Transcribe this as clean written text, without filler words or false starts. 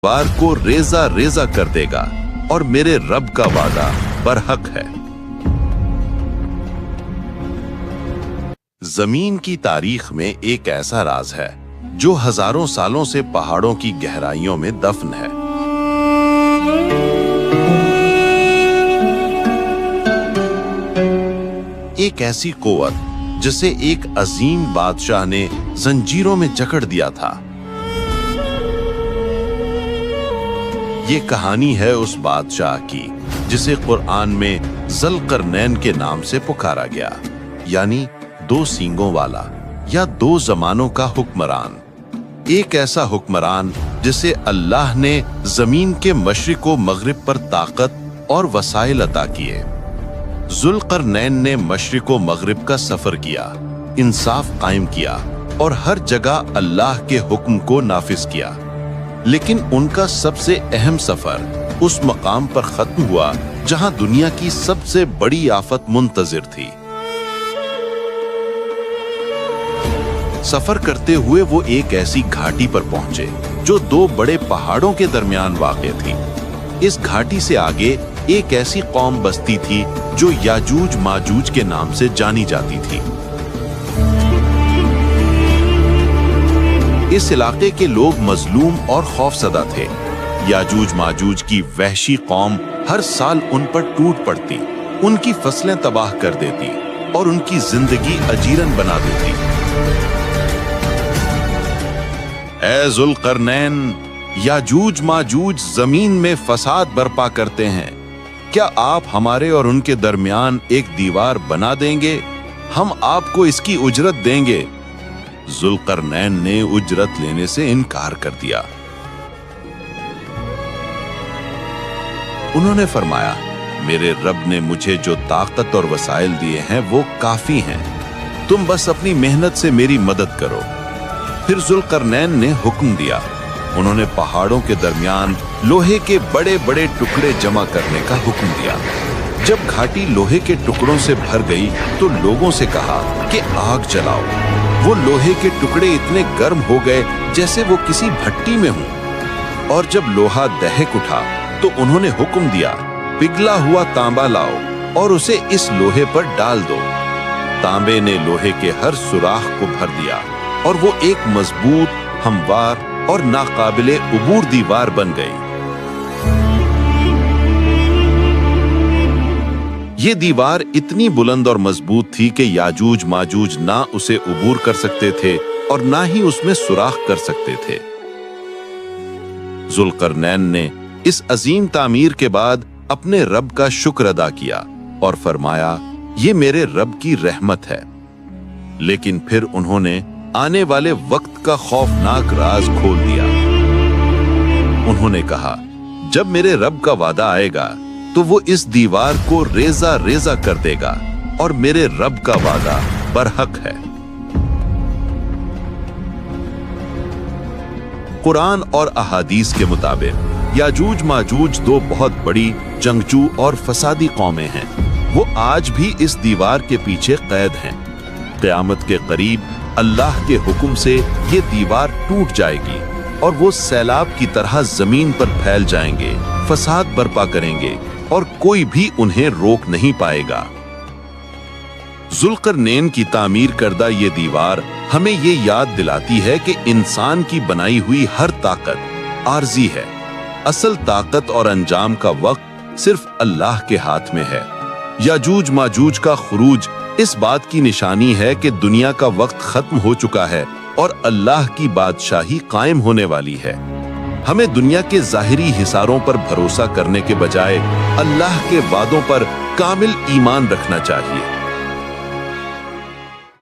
वार को रेजा रेजा कर देगा और मेरे रब का वादा बरहक है। जमीन की तारीख में एक ऐसा राज है जो हजारों सालों से पहाड़ों की गहराइयों में दफन है। एक ऐसी कुव्वत जिसे एक अजीम बादशाह ने जंजीरों में जकड़ दिया था। ये कहानी है उस बादशाह की जिसे कुरान में ज़ुल्करनैन के नाम से पुकारा गया, यानी दो सींगों वाला या दो जमानों का हुक्मरान। एक ऐसा हुक्मरान जिसे अल्लाह ने जमीन के मशरिक व मगरिब पर ताकत और वसाइल अता किए। ज़ुल्करनैन ने मशरिक व मगरिब का सफर किया, इंसाफ कायम किया और हर जगह अल्लाह के हुक्म को नाफिज किया। लेकिन उनका सबसे अहम सफर उस मकाम पर खत्म हुआ जहां दुनिया की सबसे बड़ी आफत मुंतजिर थी। सफर करते हुए वो एक ऐसी घाटी पर पहुंचे जो दो बड़े पहाड़ों के दरमियान वाक़ थी। इस घाटी से आगे एक ऐसी कौम बसती थी जो याजूज माजूज के नाम से जानी जाती थी। इस इलाके के लोग मजलूम और खौफसदा थे। याजूज माजूज की वहशी कौम हर साल उन पर टूट पड़ती, उनकी फसलें तबाह कर देती और उनकी जिंदगी अजीरन बना देती। ऐ ज़ुल्करनैन, याजूज माजूज जमीन में फसाद बर्पा करते हैं। क्या आप हमारे और उनके दरमियान एक दीवार बना देंगे? हम आपको इसकी उजरत देंगे। ज़ुल्करनैन ने उजरत लेने से इनकार कर दिया। उन्होंने फरमाया, मेरे रब ने मुझे जो ताकत और वसाइल दिए हैं वो काफी हैं। तुम बस अपनी मेहनत से मेरी मदद करो। फिर ज़ुल्करनैन ने हुक्म दिया। उन्होंने पहाड़ों के दरमियान लोहे के बड़े बड़े टुकड़े जमा करने का हुक्म दिया। जब घाटी लोहे के टुकड़ों से भर गई तो लोगों से कहा कि आग जलाओ। वो लोहे के टुकड़े इतने गर्म हो गए जैसे वो किसी भट्टी में हों। और जब लोहा दहक उठा तो उन्होंने हुक्म दिया, पिघला हुआ तांबा लाओ और उसे इस लोहे पर डाल दो। तांबे ने लोहे के हर सुराख को भर दिया और वो एक मजबूत, हमवार और नाकाबिले उबूर दीवार बन गई। ये दीवार इतनी बुलंद और मजबूत थी कि याजूज माजूज ना उसे उबूर कर सकते थे और ना ही उसमें सुराख कर सकते थे। ज़ुल्करनैन ने इस अजीम तामीर के बाद अपने रब का शुक्र अदा किया और फरमाया, ये मेरे रब की रहमत है। लेकिन फिर उन्होंने आने वाले वक्त का खौफनाक राज खोल दिया। उन्होंने कहा, जब मेरे रब का वादा आएगा तो वो इस दीवार को रेजा रेजा कर देगा और मेरे रब का वादा बरहक है। कुरान और अहादीस के मुताबिक याजूज माजूज दो बहुत बड़ी जंगजू और फसादी कौमें हैं। वो आज भी इस दीवार के पीछे कैद हैं। क़यामत के करीब अल्लाह के हुक्म से ये दीवार टूट जाएगी और वो सैलाब की तरह जमीन पर फैल जाएंगे, फसाद बर्पा करेंगे और कोई भी उन्हें रोक नहीं पाएगा। ज़ुल्करनैन की तामीर करदा ये दीवार हमें ये याद दिलाती है कि इंसान की बनाई हुई हर ताकत आर्जी है। असल ताकत और अंजाम का वक्त सिर्फ अल्लाह के हाथ में है। याजूज माजूज का खुरूज इस बात की निशानी है कि दुनिया का वक्त खत्म हो चुका है और अल्लाह की बादशाही कायम होने वाली है। हमें दुनिया के ज़ाहिरी हिसारों पर भरोसा करने के बजाय अल्लाह के वादों पर कामिल ईमान रखना चाहिए।